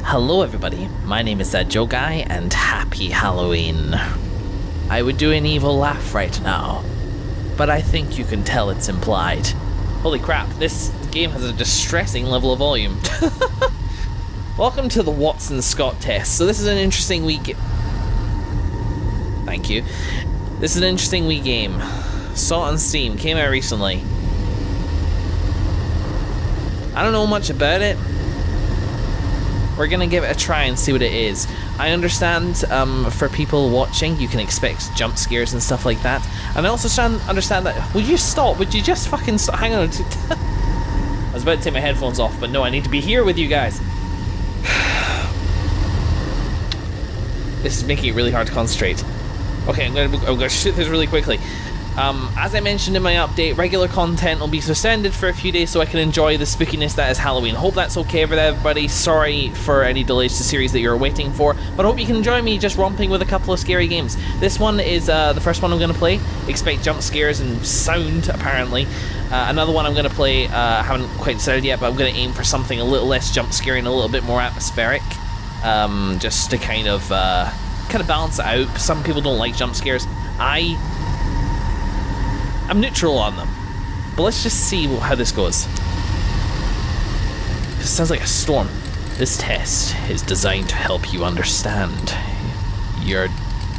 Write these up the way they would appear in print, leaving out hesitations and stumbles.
Hello everybody, my name is that J0e and happy Halloween. I would do an evil laugh right now, but I think you can tell it's implied. Holy crap, this game has a distressing level of volume. Welcome to the Watson Scott test. So this is an interesting week. Thank you. This is an interesting wee game. Saw it on Steam, came out recently. I don't know much about it. We're gonna give it a try and see what it is. I understand for people watching, you can expect jump scares and stuff like that. And I also understand that. Would you stop? Would you just fucking stop? Hang on. I was about to take my headphones off, but no, I need to be here with you guys. This is making it really hard to concentrate. Okay, I'm gonna shoot this really quickly. As I mentioned in my update, regular content will be suspended for a few days so I can enjoy the spookiness that is Halloween. Hope that's okay with everybody. Sorry for any delays to series that you're waiting for, but I hope you can enjoy me just romping with a couple of scary games. This one is the first one I'm going to play. Expect jump scares and sound, apparently. Another one I'm going to play, I haven't quite decided yet, but I'm going to aim for something a little less jump scary and a little bit more atmospheric. Just to kind of balance it out. Some people don't like jump scares. I'm neutral on them, but let's just see how this goes. It sounds like a storm. This test is designed to help you understand your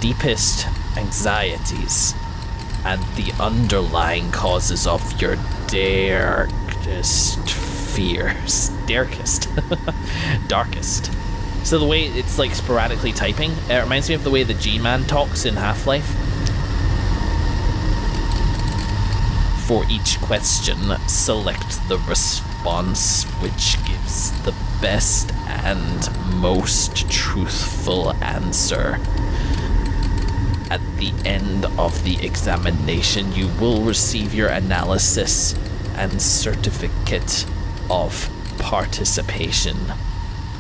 deepest anxieties and the underlying causes of your darkest fears. Darkest. So the way it's like sporadically typing, it reminds me of the way the G-Man talks in Half-Life. For each question, select the response which gives the best and most truthful answer. At the end of the examination, you will receive your analysis and certificate of participation.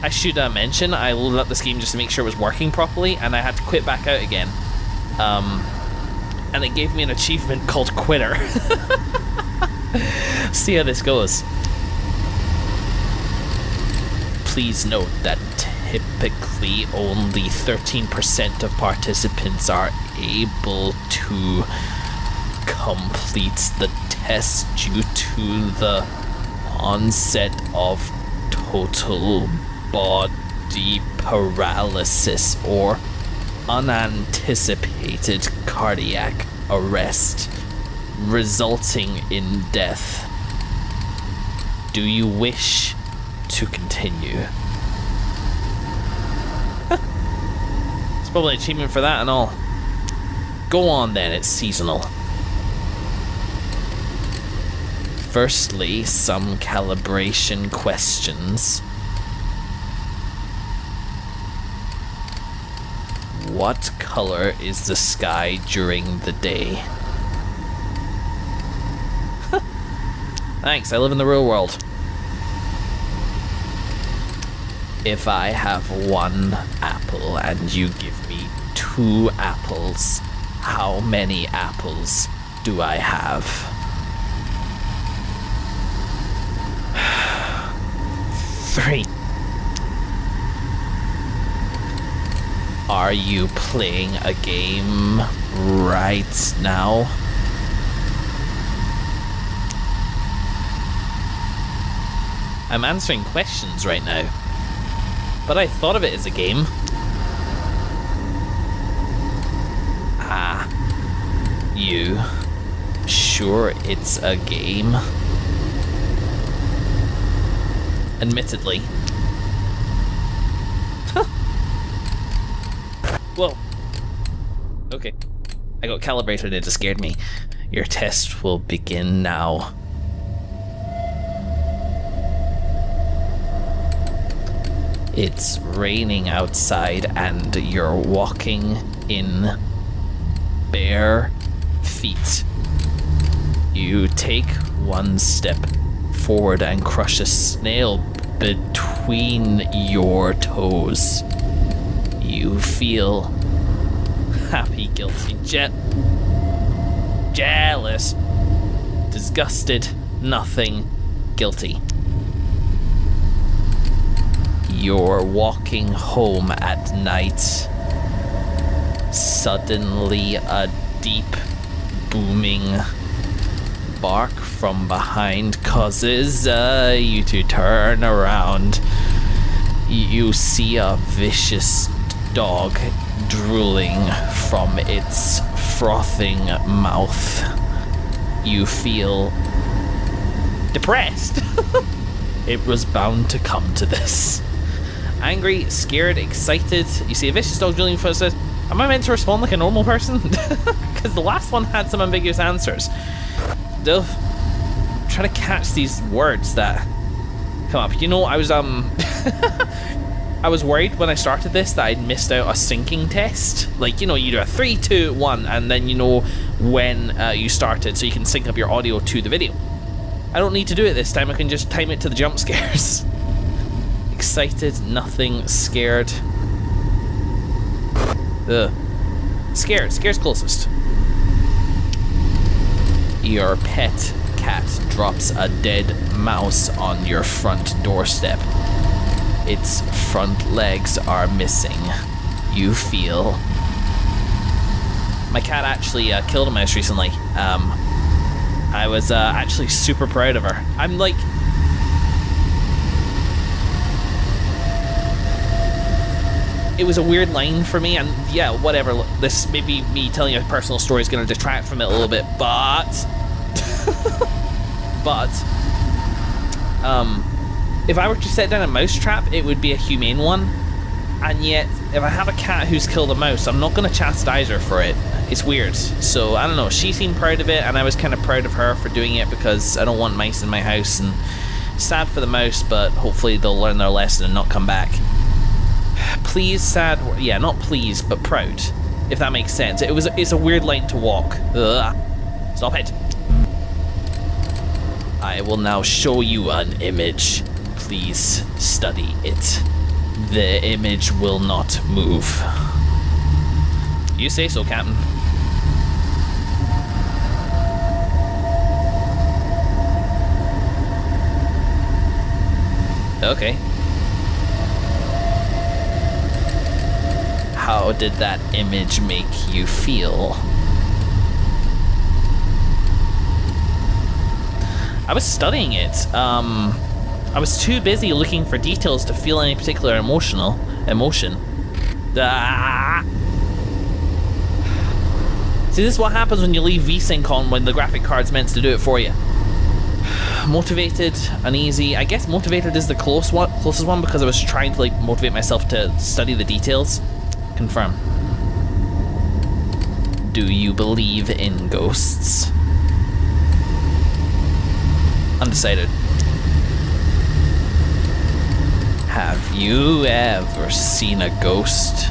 I should mention, I loaded up this game just to make sure it was working properly, and I had to quit back out again. And it gave me an achievement called Quitter. See how this goes. Please note that typically only 13% of participants are able to complete the test due to the onset of total body paralysis or unanticipated cardiac arrest resulting in death. Do you wish to continue? It's probably an achievement for that and all. Go on then, it's seasonal. Firstly, some calibration questions. What color is the sky during the day? Thanks, I live in the real world. If I have one apple and you give me 2 apples, how many apples do I have? 3. Are you playing a game right now? I'm answering questions right now, but I thought of it as a game. You sure it's a game? Admittedly. Whoa. Okay. I got calibrated, it just scared me. Your test will begin now. It's raining outside and you're walking in bare feet. You take one step forward and crush a snail between your toes. You feel happy, guilty, jealous, disgusted, nothing, guilty. You're walking home at night. Suddenly, a deep, booming bark from behind causes you to turn around. You see a vicious dog drooling from its frothing mouth. You feel depressed. It was bound to come to this. Angry, scared, excited. You see a vicious dog drooling from its... Am I meant to respond like a normal person? Because the last one had some ambiguous answers. I'm trying to catch these words that come up. You know, I was I was worried when I started this that I'd missed out a syncing test. Like, you know, you do a 3, 2, 1, and then you know when you started, so you can sync up your audio to the video. I don't need to do it this time. I can just time it to the jump scares. Excited, nothing, scared. Ugh. Scared. Scared's closest. Your pet cat drops a dead mouse on your front doorstep. Its front legs are missing. You feel... My cat actually killed a mouse recently. I was actually super proud of her. I'm like... It was a weird line for me, and yeah, whatever. This maybe me telling a personal story is going to detract from it a little bit, but if I were to set down a mouse trap, it would be a humane one. And yet, if I have a cat who's killed a mouse, I'm not going to chastise her for it. It's weird. So I don't know. She seemed proud of it, and I was kind of proud of her for doing it because I don't want mice in my house. And sad for the mouse, but hopefully they'll learn their lesson and not come back. Please, sad, yeah, not pleased, but proud, if that makes sense. It's a weird line to walk. Ugh. Stop it. I will now show you an image. Please study it. The image will not move. You say so, Captain. Okay. How did that image make you feel? I was studying it. I was too busy looking for details to feel any particular emotion. See, this is what happens when you leave VSync on when the graphic card's meant to do it for you. Motivated, uneasy. I guess motivated is the closest one because I was trying to like motivate myself to study the details. Confirm. Do you believe in ghosts? Undecided. Have you ever seen a ghost?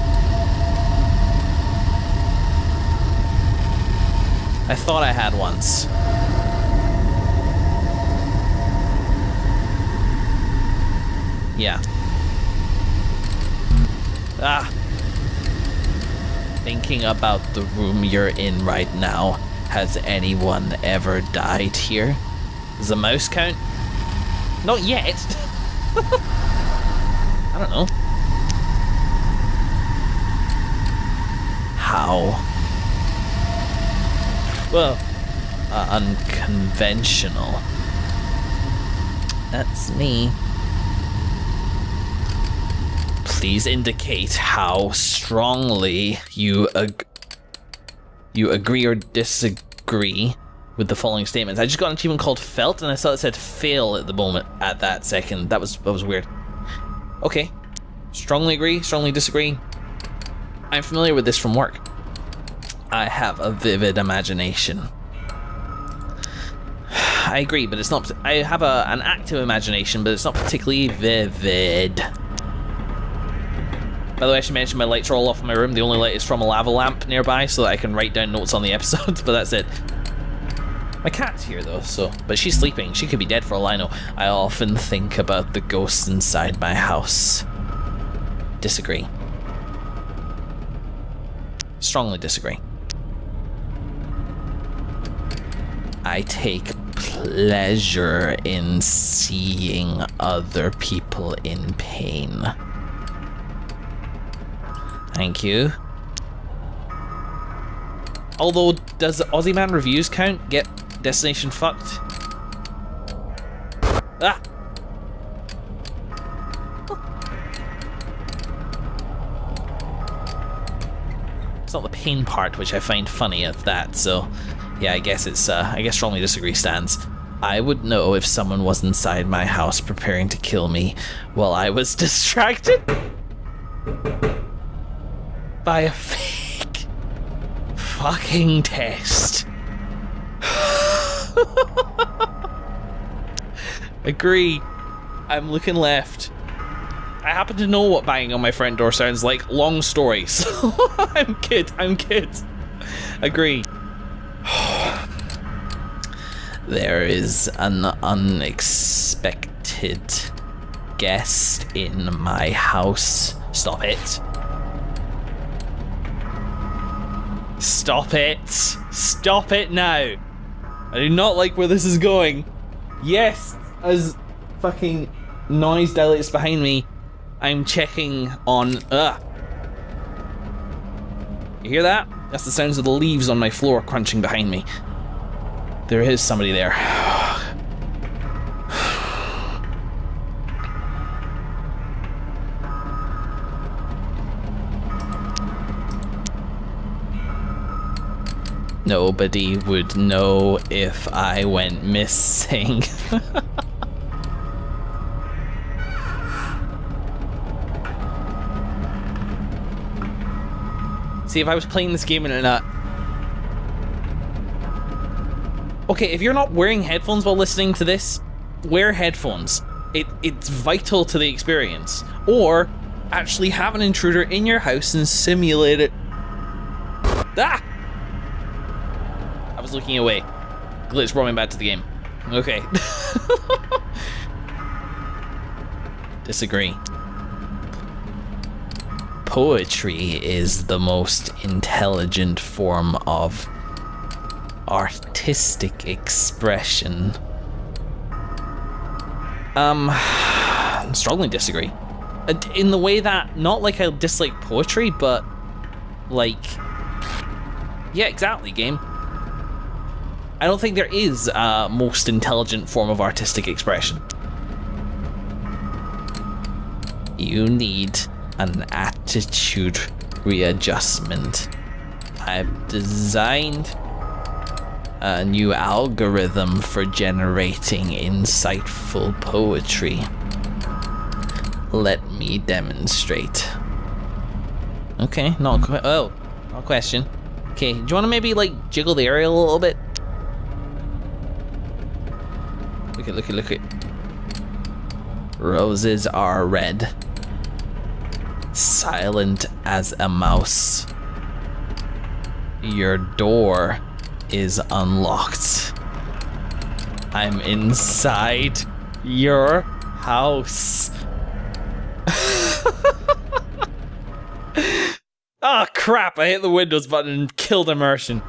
I thought I had once. Yeah. Thinking about the room you're in right now, has anyone ever died here? Does the mouse count? Not yet. I don't know. How? Well, unconventional. That's me. Please indicate how strongly you agree or disagree with the following statements. I just got an achievement called Felt, and I saw it said fail at the moment, at that second. That was weird. Okay. Strongly agree, strongly disagree. I'm familiar with this from work. I have a vivid imagination. I agree, but it's not... I have an active imagination, but it's not particularly vivid. By the way, I should mention my lights are all off in my room. The only light is from a lava lamp nearby so that I can write down notes on the episodes, but that's it. My cat's here though, but she's sleeping. She could be dead for all I know. I often think about the ghosts inside my house. Disagree. Strongly disagree. I take pleasure in seeing other people in pain. Thank you. Although, does Aussie Man reviews count? Get destination fucked? Ah! It's not the pain part, which I find funny of that, so yeah, I guess it's, I guess strongly disagree stands. I would know if someone was inside my house preparing to kill me while I was distracted by a fake fucking test. Agree. I'm looking left. I happen to know what banging on my front door sounds like. Long story, so I'm good. Agree. There is an unexpected guest in my house. Stop it. Stop it. Stop it now. I do not like where this is going. Yes, as fucking noise dilates behind me, I'm checking on... You hear that? That's the sounds of the leaves on my floor crunching behind me. There is somebody there. Nobody would know if I went missing. See, if I was playing this game in a... Okay, if you're not wearing headphones while listening to this, wear headphones. It's vital to the experience. Or actually have an intruder in your house and simulate it. Ah! I was looking away. Glitch brought me back to the game. Okay. Disagree. Poetry is the most intelligent form of artistic expression. Strongly disagree. In the way that, not like I dislike poetry, but like... Yeah, exactly, game. I don't think there is a most intelligent form of artistic expression. You need an attitude readjustment. I've designed a new algorithm for generating insightful poetry. Let me demonstrate. Okay, not question. Okay, do you want to maybe like jiggle the area a little bit? Look at. Roses are red. Silent as a mouse. Your door is unlocked. I'm inside your house. Ah, crap, I hit the Windows button and killed immersion.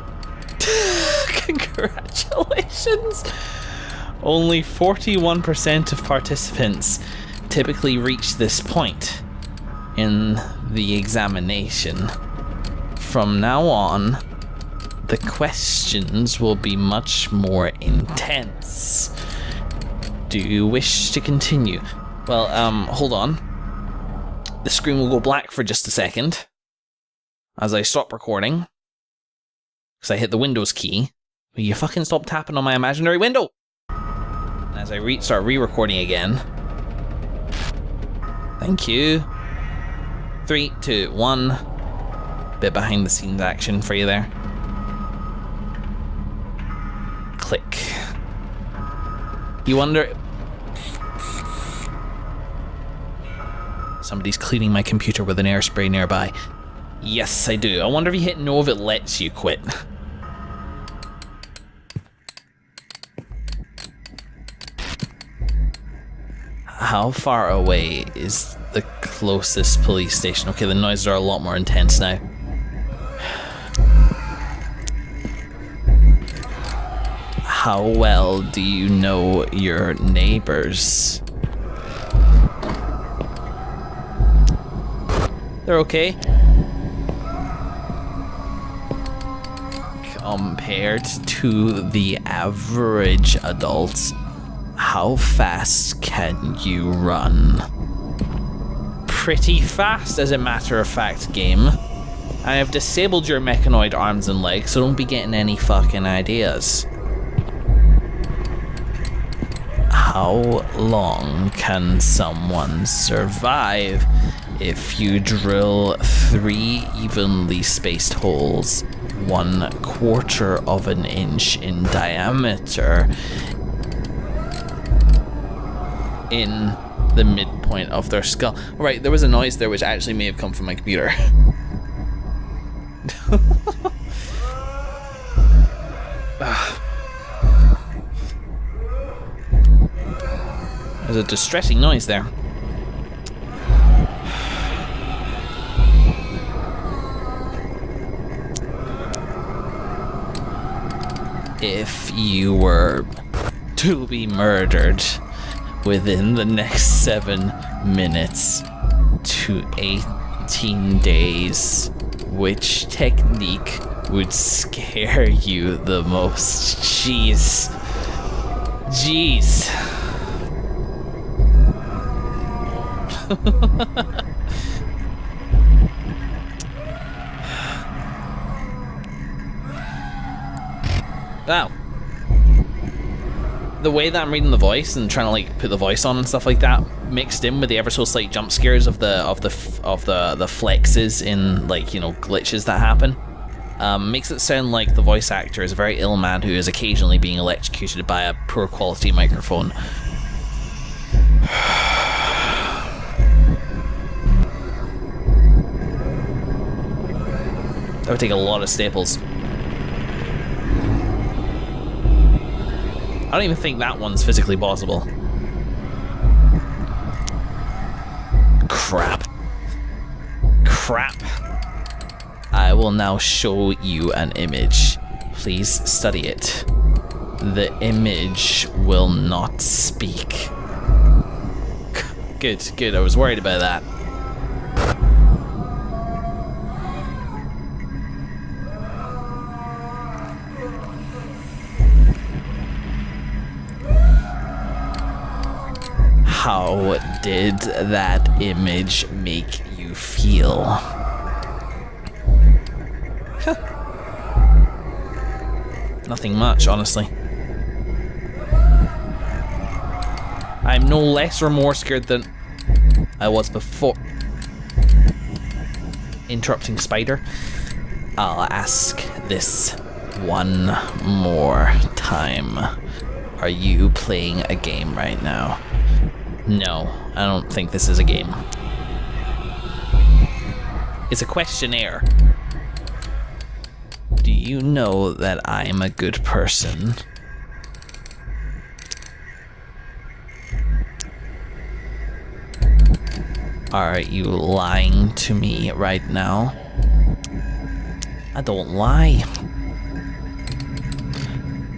Congratulations. Only 41% of participants typically reach this point in the examination. From now on, the questions will be much more intense. Do you wish to continue? Well, hold on. The screen will go black for just a second as I stop recording, because I hit the Windows key. Will you fucking stop tapping on my imaginary window? As I start re-recording again. Thank you. 3, 2, 1. Bit behind the scenes action for you there. Click. You wonder... Somebody's cleaning my computer with an air spray nearby. Yes, I do. I wonder if you hit no if it lets you quit. How far away is the closest police station? Okay, the noises are a lot more intense now. How well do you know your neighbors? They're okay. Compared to the average adult, how fast can you run? Pretty fast, as a matter of fact, game. I have disabled your mechanoid arms and legs, so don't be getting any fucking ideas. How long can someone survive if you drill 3 evenly spaced holes 1/4 of an inch in diameter in the midpoint of their skull? Right, there was a noise there which actually may have come from my computer. There's a distressing noise there. If you were to be murdered within the next 7 minutes to 18 days, which technique would scare you the most? Jeez. Wow. The way that I'm reading the voice and trying to like put the voice on and stuff like that, mixed in with the ever so slight jump scares of the flexes in, like, you know, glitches that happen, makes it sound like the voice actor is a very ill man who is occasionally being electrocuted by a poor quality microphone. That would take a lot of staples. I don't even think that one's physically possible. Crap. I will now show you an image. Please study it. The image will not speak. Good. I was worried about that. How did that image make you feel? Nothing much, honestly. I'm no less or more scared than I was before. Interrupting spider. I'll ask this one more time. Are you playing a game right now? No, I don't think this is a game. It's a questionnaire. Do you know that I'm a good person? Are you lying to me right now? I don't lie.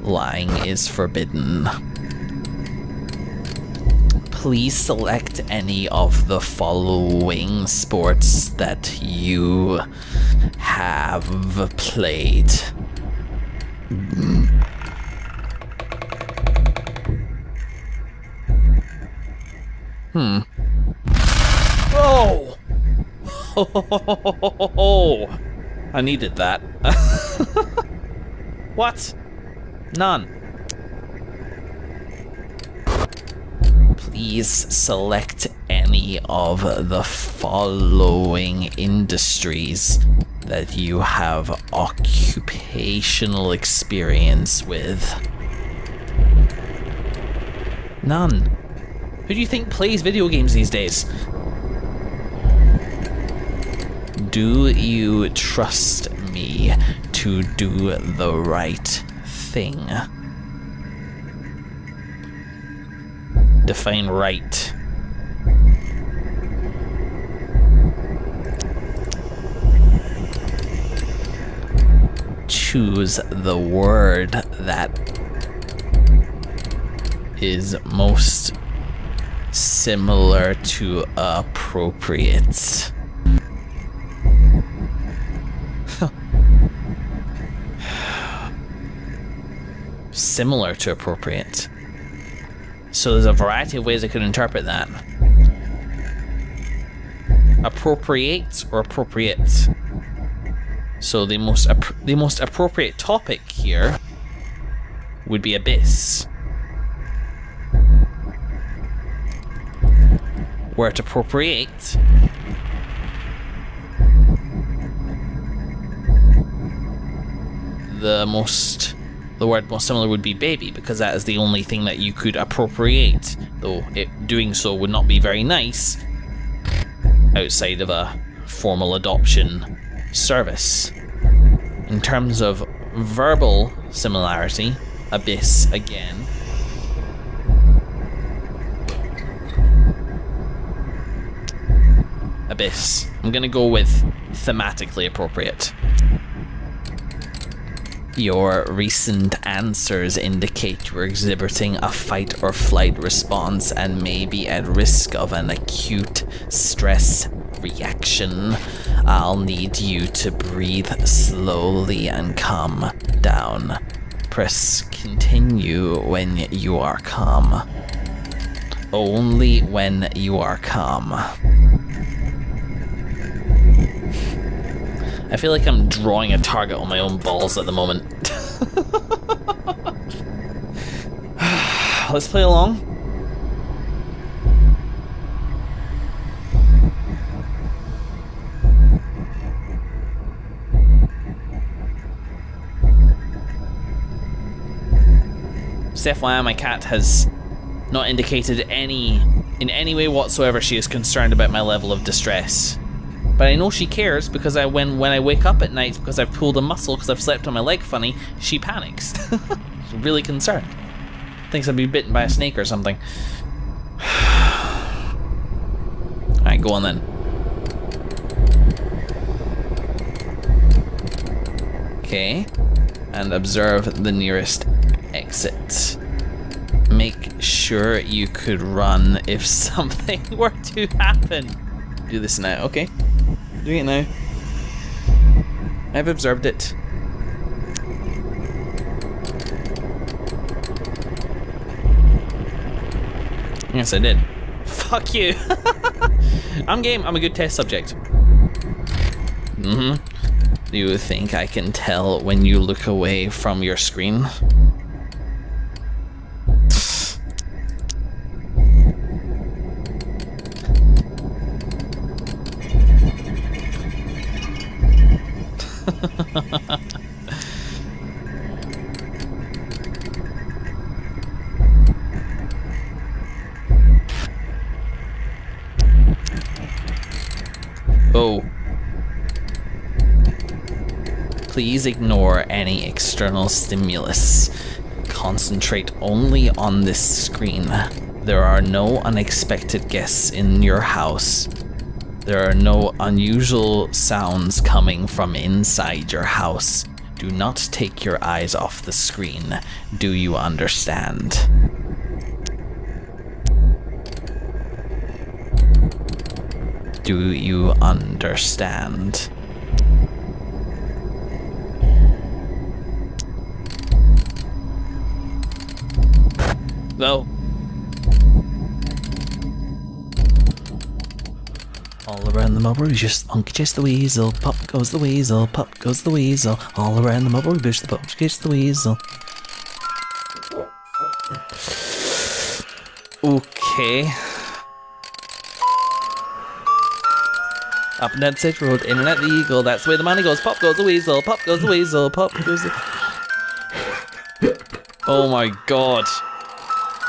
Lying is forbidden. Please select any of the following sports that you have played. Oh! I needed that. What? None. Please select any of the following industries that you have occupational experience with. None. Who do you think plays video games these days? Do you trust me to do the right thing? Define right. Choose the word that is most similar to appropriate. Similar to appropriate. So there's a variety of ways I could interpret that. Appropriate or appropriate. So the most appropriate topic here would be abyss. Where to appropriate the word most similar would be baby, because that is the only thing that you could appropriate, though doing so would not be very nice outside of a formal adoption service. In terms of verbal similarity, abyss again. Abyss. I'm gonna go with thematically appropriate. Your recent answers indicate you're exhibiting a fight or flight response and may be at risk of an acute stress reaction. I'll need you to breathe slowly and calm down. Press continue when you are calm. Only when you are calm. I feel like I'm drawing a target on my own balls at the moment. Let's play along. So FYI, my cat has not indicated in any way whatsoever she is concerned about my level of distress. But I know she cares, because when I wake up at night because I've pulled a muscle because I've slept on my leg funny, she panics. She's really concerned. Thinks I'd be bitten by a snake or something. Alright, go on then. Okay. And observe the nearest exit. Make sure you could run if something were to happen. Do this now, okay? Doing it now. I've observed it. Yes, I did. Fuck you. I'm game. I'm a good test subject. Do you think I can tell when you look away from your screen? Oh. Please ignore any external stimulus. Concentrate only on this screen. There are no unexpected guests in your house. There are no unusual sounds coming from inside your house. Do not take your eyes off the screen. Do you understand? Do you understand? No. All around the mobber, just monkey chase the weasel. Pop goes the weasel, pop goes the weasel. All around the mobber, push the pop chase the weasel. Okay. Up and down Sage Road, in and out the eagle. That's the way the money goes. Pop goes the weasel, pop goes the weasel, pop goes the... Oh my god.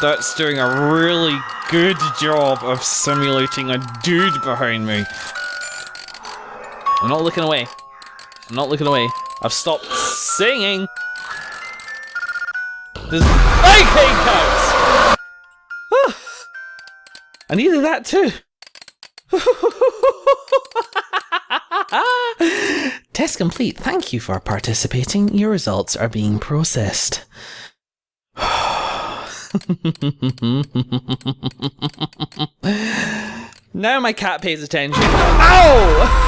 That's doing a really good job of simulating a dude behind me. I'm not looking away. I'm not looking away. I've stopped singing. There's AK counts! I needed that too. Test complete. Thank you for participating. Your results are being processed. Now my cat pays attention. Ow!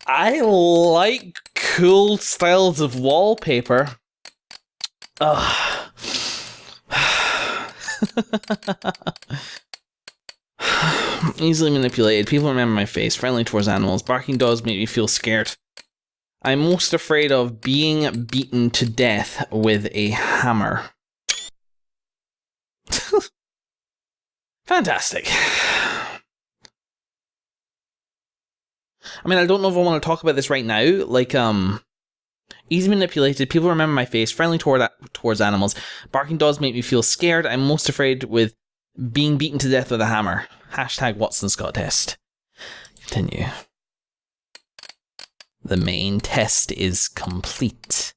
I like cool styles of wallpaper. Ugh. Easily manipulated. People remember my face. Friendly towards animals. Barking dogs make me feel scared. I'm most afraid of being beaten to death with a hammer. Fantastic. I mean, I don't know if I want to talk about this right now. Like, easy manipulated. People remember my face. Friendly towards animals. Barking dogs make me feel scared. I'm most afraid with being beaten to death with a hammer. Hashtag Watson Scott test. Continue. The main test is complete.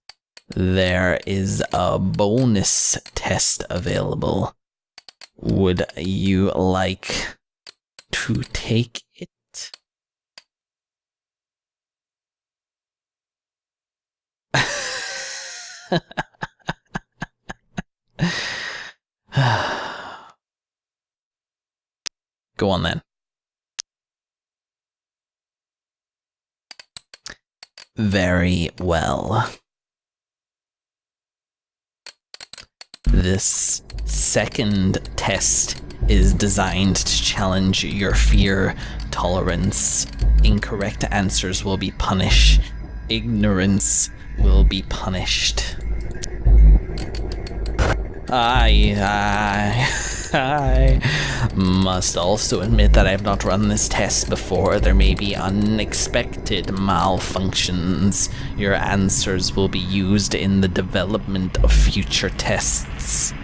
There is a bonus test available. Would you like to take it? Go on then. Very well. This second test is designed to challenge your fear tolerance. Incorrect answers will be punished. Ignorance will be punished. I must also admit that I have not run this test before. There may be unexpected malfunctions. Your answers will be used in the development of future tests.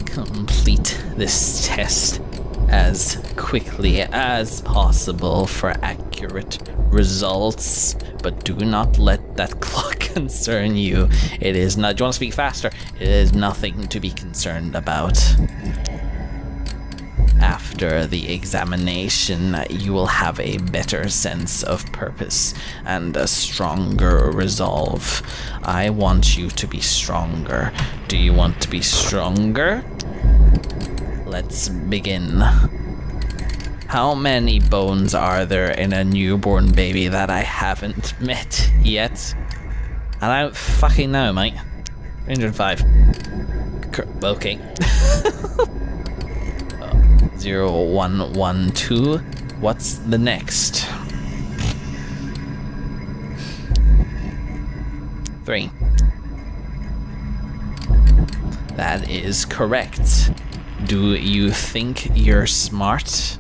Complete this test as quickly as possible for accurate results, but do not let that clock concern you. It is not. Do you want to speak faster? It is nothing to be concerned about. After the examination, you will have a better sense of purpose and a stronger resolve. I want you to be stronger. Do you want to be stronger? Let's begin. How many bones are there in a newborn baby that I haven't met yet? I don't fucking know, mate. 305. Okay. 0112. What's the next? 3. That is correct. Do you think you're smart?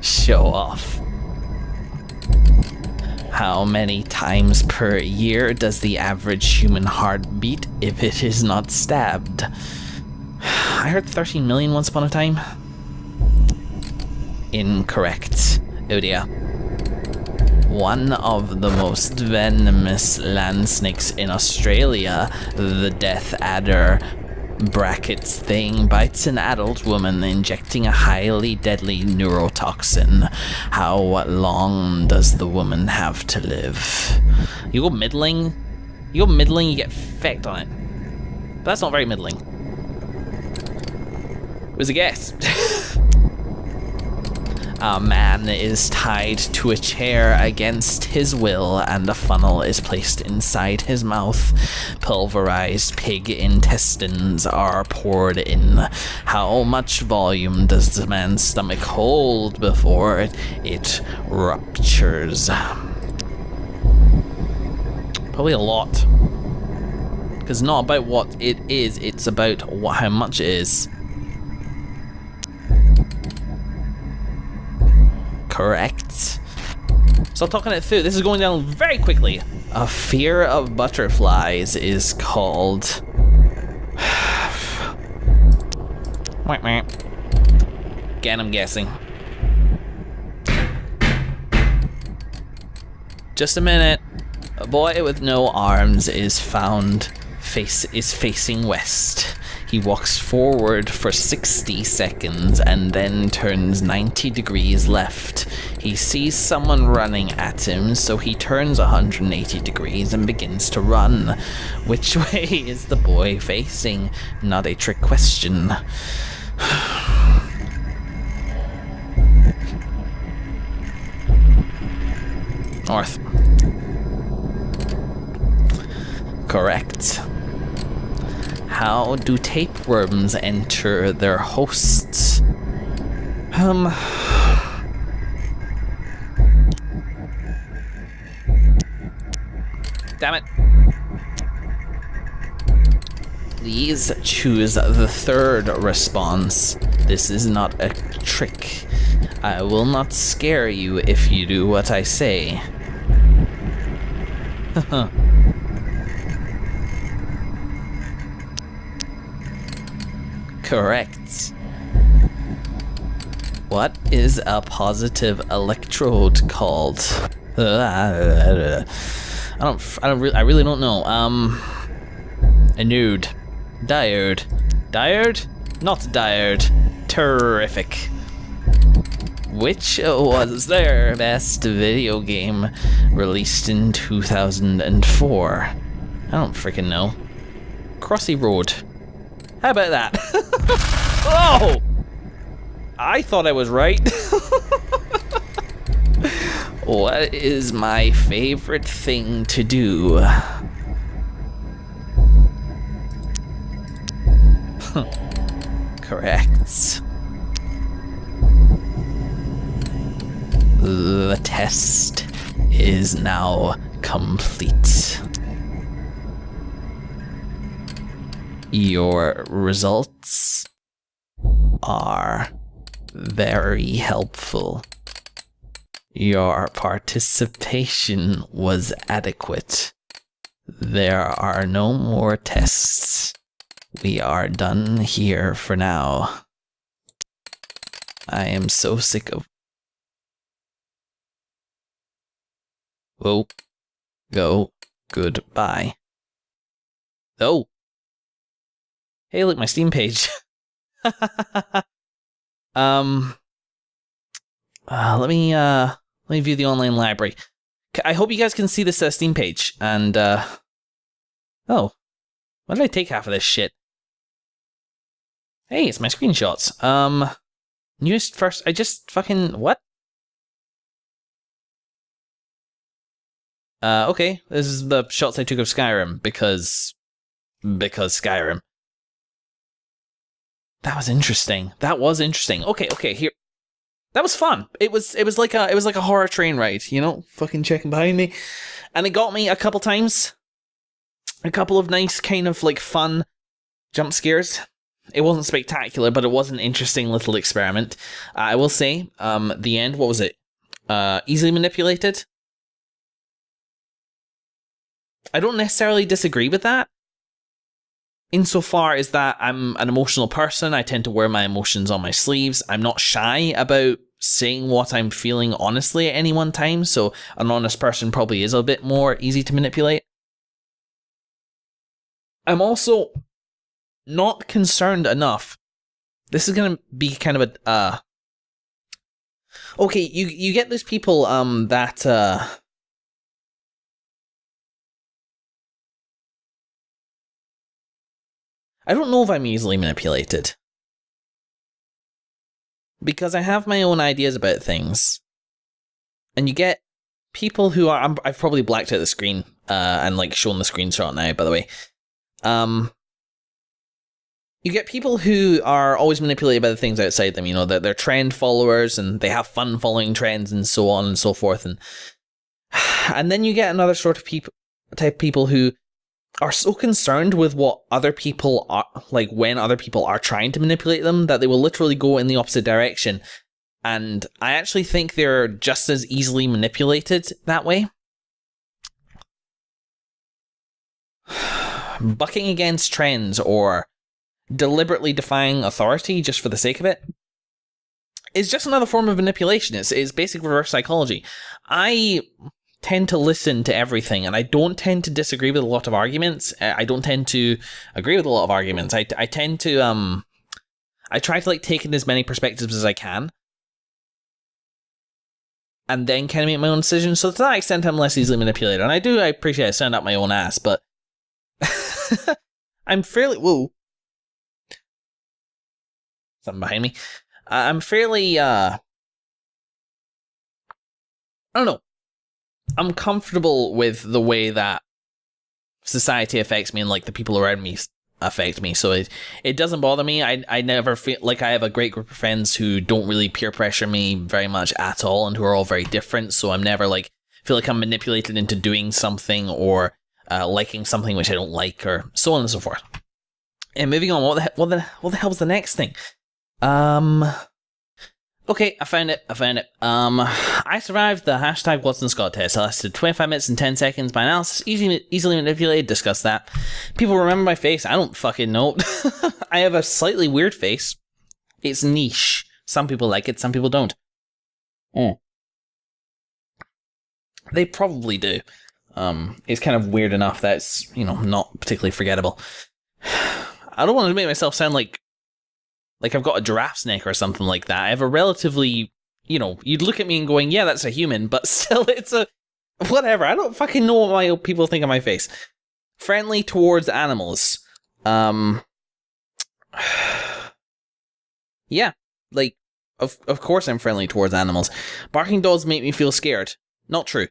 Show off. How many times per year does the average human heart beat if it is not stabbed? I heard 13 million once upon a time. Incorrect. Oh dear. One of the most venomous land snakes in Australia, the death adder, brackets thing, bites an adult woman, injecting a highly deadly neurotoxin. How long does the woman have to live? You go middling, you get fecked on it. But that's not very middling. It was a guess. A man is tied to a chair against his will, and a funnel is placed inside his mouth. Pulverized pig intestines are poured in. How much volume does the man's stomach hold before it ruptures? Probably a lot. Because it's not about what it is, it's about how much it is. Correct. So talking it through, this is going down very quickly. A fear of butterflies is called... Again, I'm guessing. Just a minute. A boy with no arms is found facing west. He walks forward for 60 seconds and then turns 90 degrees left. He sees someone running at him, so he turns 180 degrees and begins to run. Which way is the boy facing? Not a trick question. North. Correct. How do tapeworms enter their hosts? Damn it. Please choose the third response. This is not a trick. I will not scare you if you do what I say. Correct. What is a positive electrode called? I really don't know. A node. Diode. Diode? Not diode. Terrific. Which was their best video game released in 2004? I don't freaking know. Crossy Road. How about that? Oh! I thought I was right. What is my favorite thing to do? Correct. The test is now complete. Your results are very helpful. Your participation was adequate. There are no more tests. We are done here for now. I am so sick of... Whoa. Go. Goodbye. Oh. Hey, look, my Steam page. Let me view the online library. I hope you guys can see this Steam page. And, oh. Why did I take half of this shit? Hey, it's my screenshots. Newest first... I just fucking... What? Okay. This is the shots I took of Skyrim, because Skyrim. That was interesting. That was interesting. Okay, here. That was fun. It was like a horror train ride, you know? Fucking checking behind me. And it got me a couple times. A couple of nice kind of like fun jump scares. It wasn't spectacular, but it was an interesting little experiment. I will say, the end, what was it? Easily manipulated? I don't necessarily disagree with that. Insofar as that I'm an emotional person, I tend to wear my emotions on my sleeves. I'm not shy about saying what I'm feeling honestly at any one time, so an honest person probably is a bit more easy to manipulate. I'm also not concerned enough. This is going to be kind of a... Okay, you get those people that... I don't know if I'm easily manipulated. Because I have my own ideas about things. And you get people who are... I've probably blacked out the screen and like shown the screenshot now, by the way. You get people who are always manipulated by the things outside them, you know, they're trend followers and they have fun following trends and so on and so forth. And then you get another sort of type of people who are so concerned with what other people are, like when other people are trying to manipulate them, that they will literally go in the opposite direction. And I actually think they're just as easily manipulated that way. Bucking against trends or deliberately defying authority just for the sake of it is just another form of manipulation. It's basic reverse psychology. I tend to listen to everything, and I don't tend to disagree with a lot of arguments. I don't tend to agree with a lot of arguments. I tend to I try to like take in as many perspectives as I can, and then kind of make my own decisions. So to that extent, I'm less easily manipulated, and I appreciate I sound up my own ass, but I'm fairly something behind me. I'm fairly I don't know. I'm comfortable with the way that society affects me and like the people around me affect me, so it doesn't bother me. I never feel like I have a great group of friends who don't really peer pressure me very much at all, and who are all very different, so I'm never like feel like I'm manipulated into doing something or liking something which I don't like, or so on and so forth. And moving on, what the hell was the next thing? Okay, I found it. I survived the hashtag Watson Scott test. I lasted 25 minutes and 10 seconds. My analysis easily manipulated. Discuss that. People remember my face. I don't fucking know. I have a slightly weird face. It's niche. Some people like it, some people don't. They probably do. It's kind of weird enough that it's, not particularly forgettable. I don't want to make myself sound like I've got a giraffe's neck or something like that. I have a relatively, you'd look at me and going, yeah, that's a human, but still it's a, whatever. I don't fucking know what my people think of my face. Friendly towards animals. Yeah, like, of course I'm friendly towards animals. Barking dogs make me feel scared. Not true.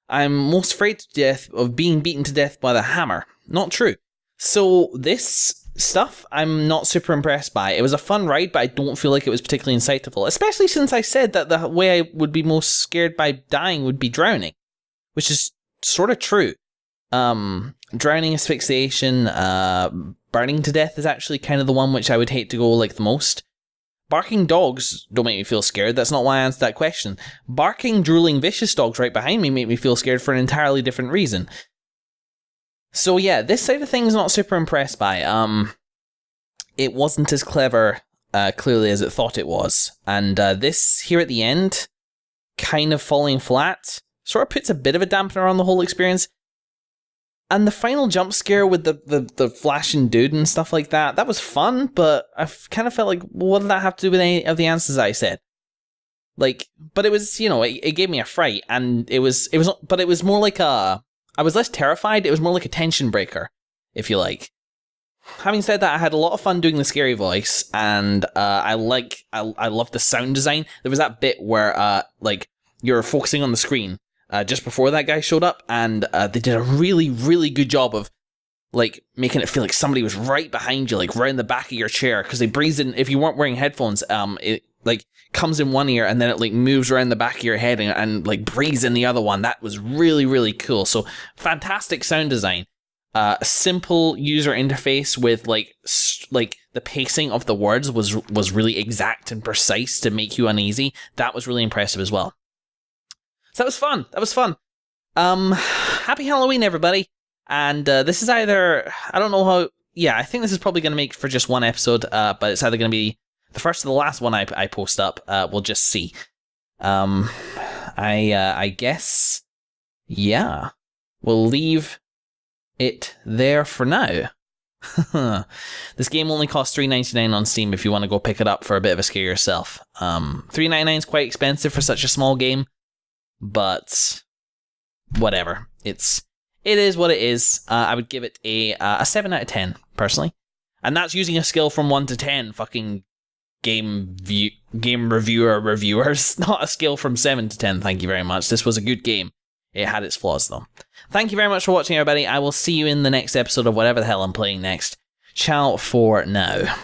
I'm most afraid to death of being beaten to death by the hammer. Not true. So this stuff I'm not super impressed by. It was a fun ride, but I don't feel like it was particularly insightful, especially since I said that the way I would be most scared by dying would be drowning, which is sort of true. Drowning, asphyxiation, burning to death is actually kind of the one which I would hate to go like the most. Barking dogs don't make me feel scared. That's not why I answered that question. Barking, drooling, vicious dogs right behind me make me feel scared for an entirely different reason. So yeah, this side of things not super impressed by. It wasn't as clever, clearly, as it thought it was. And this here at the end, kind of falling flat, sort of puts a bit of a dampener on the whole experience. And the final jump scare with the flashing dude and stuff like that, that was fun, but I kind of felt like, what did that have to do with any of the answers I said? Like, but it was, it gave me a fright, and it was more like I was less terrified, it was more like a tension breaker, if you like. Having said that, I had a lot of fun doing the scary voice, and I loved the sound design. There was that bit where you're focusing on the screen just before that guy showed up, and they did a really, really good job of like making it feel like somebody was right behind you, like right in the back of your chair, because they breathed in. If you weren't wearing headphones, it like comes in one ear and then it like moves around the back of your head and like breathes in the other one. That was really, really cool. So fantastic sound design. Simple user interface with like the pacing of the words was really exact and precise to make you uneasy. That was really impressive as well. So that was fun. Happy Halloween, everybody. And this is either, I don't know how, yeah, I think this is probably going to make for just one episode, but it's either going to be the first or the last one I post up. We'll just see. I guess, yeah, we'll leave it there for now. This game only costs $3.99 on Steam if you want to go pick it up for a bit of a scare yourself. $3.99 is quite expensive for such a small game, but whatever. It is what it is. I would give it a 7 out of 10 personally, and that's using a scale from 1 to 10. Fucking game reviewers, not a scale from 7 to 10. Thank you very much. This was a good game. It had its flaws though. Thank you very much for watching, everybody. I will see you in the next episode of whatever the hell I'm playing next. Ciao for now.